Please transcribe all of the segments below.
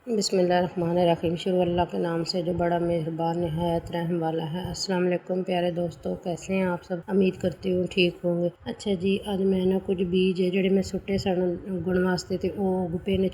बिस्मिल्लाहिर्रहमानिर्रहीम। शुरू अल्लाह के नाम से जो बड़ा मेहरबान नहायत रहम वाला है। अस्सलाम वालेकुम प्यारे दोस्तों, कैसे हैं आप सब? उम्मीद करती हूँ ठीक होंगे। अच्छा जी, अज मैं ना कुछ बीज है ਜਿਹੜੇ मैं सुट्टे सन उगण वास्ते ते ਉਹ उग पे ने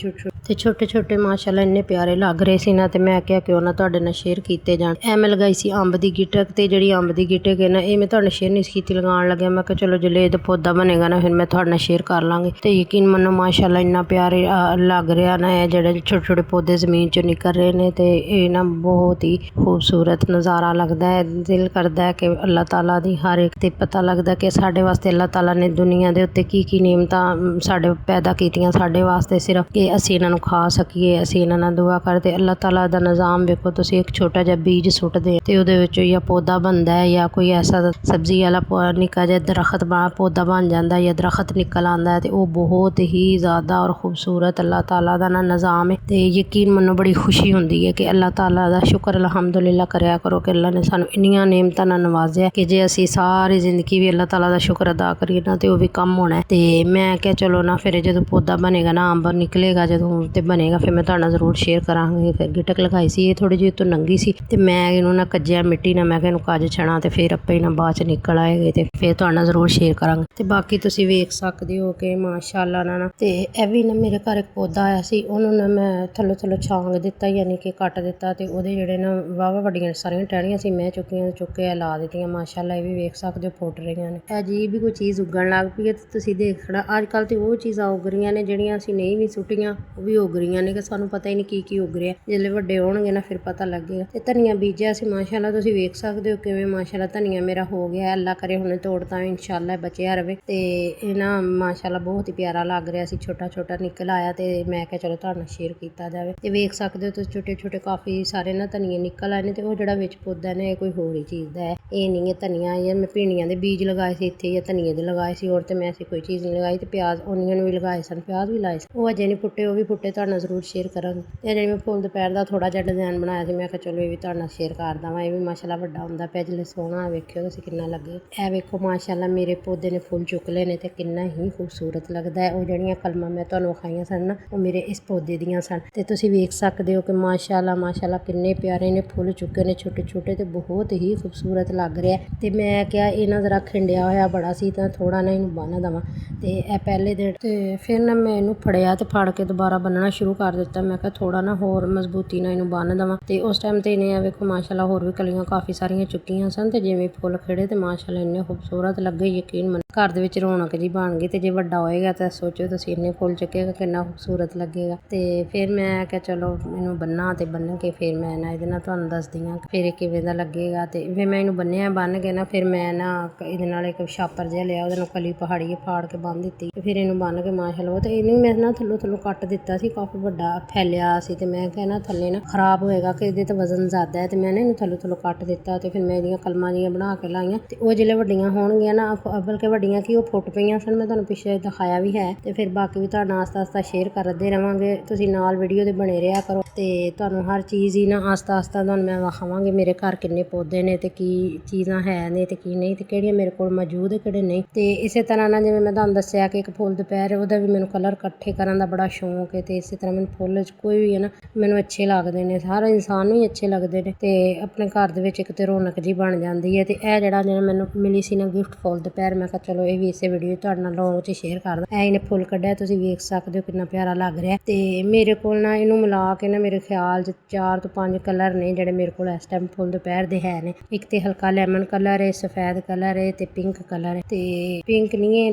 छोटे छोटे माशाअल्लाह इन्ने प्यारे लग रहे सी ना, ते मैं क्या क्यों ना ਤੁਹਾਡੇ ਨਾਲ शेयर ਕੀਤੇ ਜਾਣ। ਐ ਮੈਂ ਲਗਾਈ ਸੀ ਅੰਬ ਦੀ ਗਿਟਕ, ਤੇ ਜਿਹੜੀ ਅੰਬ ਦੀ ਗਿਟਕ ਹੈ ਨਾ ਇਹ ਮੈਂ ਤੁਹਾਡੇ ਨਾਲ शेयर नहीं ਕੀਤੀ ਲਗਾਉਣ ਲੱਗਿਆ। ਮੈਂ ਕਿਹਾ ਚਲੋ ਜਿਹੜੇ ਇਹਦਾ ਪੌਦਾ ਬਣੇਗਾ ਨਾ ਫਿਰ ਮੈਂ ਤੁਹਾਡੇ ਨਾਲ शेयर ਕਰ ਲਾਂਗੇ। ਤੇ ਯਕੀਨ ਮੰਨੋ ਮਾਸ਼ਾਅੱਲਾ ਇੰਨਾ ਪਿਆਰੇ ਲੱਗ ਰਿਹਾ ਨਾ, ਇਹ ਜਿਹੜੇ ਛੋਟੇ ਛੋਟੇ पौधे ज़मीन चो निकल रहे हैं। तो ये ना बहुत ही खूबसूरत नज़ारा लगता है। दिल करता है कि अल्लाह ताला दी हर एक ते पता लगता कि साढ़े वास्ते अल्लाह ताला ने दुनिया के उत्ते की नेमतां साढ़े पैदा कीतियां साढ़े वास्ते, सिर्फ कि असीं इन्हां नूं खा सकीए, असीं इन्हां नाल दुआ करते। अल्लाह ताला दा निज़ाम वेखो तुसीं, एक छोटा जिहा बीज सुट्टदे ते उहदे विचों या पौधा बनता है या कोई ऐसा सब्जी वाला निक्का जिहा दरख्त पौधा बन जाता है या दरख्त निकल आंदा है। तो वह बहुत ही ज़्यादा और खूबसूरत अल्लाह ताला दा ना निज़ाम है। तो यकीन मनो बड़ी खुशी होंदी है कि अल्लाह ताला दा शुक्र अलहमदुलिल्लाह करया करो कि अल्लाह ने सानू इन्नियां नेमतां नाल नवाज़िया कि जे असीं सारी जिंदगी भी अल्लाह ताला दा शुक्र अदा करिए ना तो भी कम होना है। तो मैं क्या चलो ना फिर जो पौधा बनेगा ना अंब निकलेगा जो तो बनेगा फिर मैं तुहाडे नाल जरूर शेयर करांगी। फिर गिटक लगाई सी, ये थोड़ी जी तो नंगी सी ते मैं इहनूं ना कज्जिया मिट्टी ना मैं इहनूं कज छड़ा ते फिर आपे ना बाद च निकल आएगी ते फिर तुहाडे नाल जरूर शेयर करांगी। ते बाकी तुसीं वेख सकदे हो कि माशाअल्लाह ना ते ए भी ना मेरे घर एक पौधा आया सी, उहनूं ना मैं थल्लों छांग दिता यानी कि कट दिता ते ओहदे जेहड़े ना वाहवा वड्डियां सारियां टहनियां सी मैं चुक के ला दित्तियां। माशाअल्लाह ये भी वेख सकदे हो फुट रहीਆਂ ने। अजीब भी कोई चीज़ उगण लग पई है ते तुसीं देखना अजकल तो वो चीज़ां उग रहीਆਂ ने ਜਿਹੜੀਆਂ ਅਸੀਂ नहीं भी सुट्टियां वो भी उग रहीਆਂ ने कि सानूं पता ही नहीं की उग ਰਿਹਾ। जिसले ਵੱਡੇ ਹੋਣਗੇ ना फिर पता लगेगा। ते धनिया बीजा सी माशाअल्लाह तुसीं वेख सकदे हो किवें माशाअल्लाह धनिया मेरा हो गया। अल्लाह करे हुणे तोड़ता इंशाअल्लाह बचिया रवे। ते ये ना माशाअल्लाह बहुत ही प्यारा लग रहा सी, छोटा छोटा निकल आया। तो मैं क्या चलो तुहाडे नाल शेयर किया जाए। तो वेख सकते हो तुसीं छोटे छोटे काफ़ी सारे ना धनिया निकल आए हैं। तो वो जिहड़ा विच पौधा ने कोई होर ही चीज़ का है, ये नहीं है धनिया या मैं भिंडियां के बीज लगाए थे इत्थे या धनिए के लगाए सी, और तो मैं ऐसी कोई चीज़ नहीं लगाई। तो प्याज ओनियन भी लगाए सन, प्याज भी लाए सन, वो अजे नहीं फुटे, वो भी फुटे तुहाडे नाल जरूर शेयर करांगी। ते जिहड़ी मैं फुल दोपहर का थोड़ा जिहा डिजाइन बनाया सी, मैं कहा चलो ये भी तुहाडे नाल शेयर कर देवां। ये भी माशाअल्लाह वड्डा हुंदा पिया जिसले सोहना वेखिओ तुसीं किन्ना लगे। ए वेखो माशाअल्लाह मेरे पौधे ने फुल चुक ले ने ते किन्ना ही खूबसूरत लगदा है। वो जिहड़ियां कलमां मैं तुहानूं विखाईआं सन ना वो मेरे इस पौधे दियां सन। ते तुसीं वेख सकदे हो कि माशाअल्लाह माशाअल्लाह किन्ने प्यारे ने फुल चुके ने छोटे छोटे, तो बहुत ही खूबसूरत लग रहा है। तो मैं क्या ये ना जरा खिंडिया होया बड़ा सी, तो थोड़ा ना इनू बन देवां। तो यह पहले दिन तो फिर ना मैं इनू फड़िया तो फड़ के दोबारा बनना शुरू कर दिता। मैं क्या थोड़ा ना होर मजबूती ना इनू बन देवां। तो उस टाइम तो इन्हें वेखो माशाअल्लाह होर भी कलियां काफ़ी सारियां चुकियां सन। तो जिवें फुल खिड़े तो माशाअल्लाह इन्ने खूबसूरत लगे, यकीन मन घर दे विच रौनक जी बन गई। तो जे वड्डा होएगा तो सोचो तुसीं इन्ने फुल चुकेगा किन्ना खूबसूरत लगेगा। तो फिर मैं क्या चलो इनू बन्ना ते बन के फिर मैं ना इहदे नाल तुहानूं दसदी हां फिर किवें दा लगेगा। तो फिर मैं इनू बन्निया बन के ना फिर मैं ना इहदे नाल एक छापर जिहा लिया, ਉਹਦੇ ਨਾਲ कली पहाड़ी फाड़ के बन दी। फिर इनू बन के माशाअल्लाह तो इनू मैं ना थल्लों थल्लों कट दिता सी, काफ़ी वड्डा फैलिया सी। तो मैं क्या ना थल्ले ना खराब होएगा कि इहदे ते वजन ज़्यादा है, तो मैं ना इनू थल्लों थल्लों कट दिता। तो फिर मैं इहदियां कलमां जिहियां बना के लाइयां। तो वो जिसले वड्डियां होणगियां ना बल्कि वड्डियां कि वो फुट पईयां सन, मैं तुहानूं पिछले दिखाया भी है। तो फिर बाकी भी तुहाडे नाल आस्ता आस्ता शेयर करदे रवांगे, तुसीं नाल वीडियो दे बने रहा करो। तो तुहानूं हर चीज़ ही ना आस्ता आस्ता तुहानूं मैं विखावांगी मेरे घर किन्ने पौधे ने ते की चीज़ां है ने ते की नहीं, ते किहड़ियां मेरे कोल मौजूद है किहड़े नहीं। तो इस तरह ना जिवें मैं तुहानूं दस्सिया कि एक फुल दोपहर ਉਹਦਾ भी मैनूं कलर इकट्ठे करन दा बड़ा शौक है। तो इस तरह मैनूं फुल कोई भी है ना मैनूं अच्छे लगदे ने, हर इंसान नूं ही अच्छे लगदे ने। ते अपने घर दे विच इक ते रौनक जी बन जांदी है। ते ਇਹ ਜਿਹੜਾ मैनूं मिली सी ना गिफ्ट फुल दोपहर, मैं कहा चलो ये भी इसे वीडियो तुहाडे नाल लॉन्ग च शेयर कर ਦਾਂ। ਇਹ ਇਹਨੇ फुल कढ़िया तुसीं वेख सकदे हो किन्ना प्यारा लग रहा। तो मेरे कोल ना इनू मिला के ना मेरे ख्याल 4 ਤੋਂ 5 कलर ने ਜਿਹੜੇ ਮੇਰੇ ਕੋਲ इस टाइम फुल दोपहर दे है ने। एक तो हल्का लैमन कलर है, सफ़ेद कलर है, तो पिंक कलर है। तो पिंक नहीं है,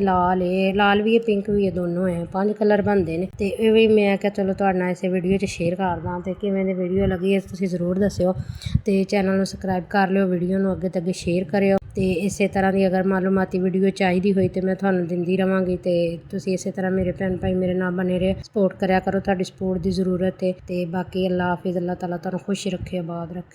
लाल भी है, पिंक भी है, दोनों है, 5 कलर बनते हैं। तो ये भी मैं क्या चलो तुहाडे नाल इस वीडियो च शेयर कर ਦਾਂ। तो किवें दी वीडियो लगी है तुसीं ज़रूर दस्सिओ। तो चैनल नूं सबसक्राइब कर लिओ, वीडियो नूं अगे तो अगे शेयर करिओ। तो इस तरह की अगर मालूमाती वीडियो चाहिए हुई तो मैं तुहानूं दिंदी रवांगी। तो तुसीं इस तरह मेरे भैन भाई मेरे नाल बने रहे, सपोर्ट करिया करो, तुहाडी सपोर्ट की ज़रूरत है। तो बाकी अल्लाह हाफिज़, अल्लाह ताला तुहानूं खुश रखे, आबाद रखे।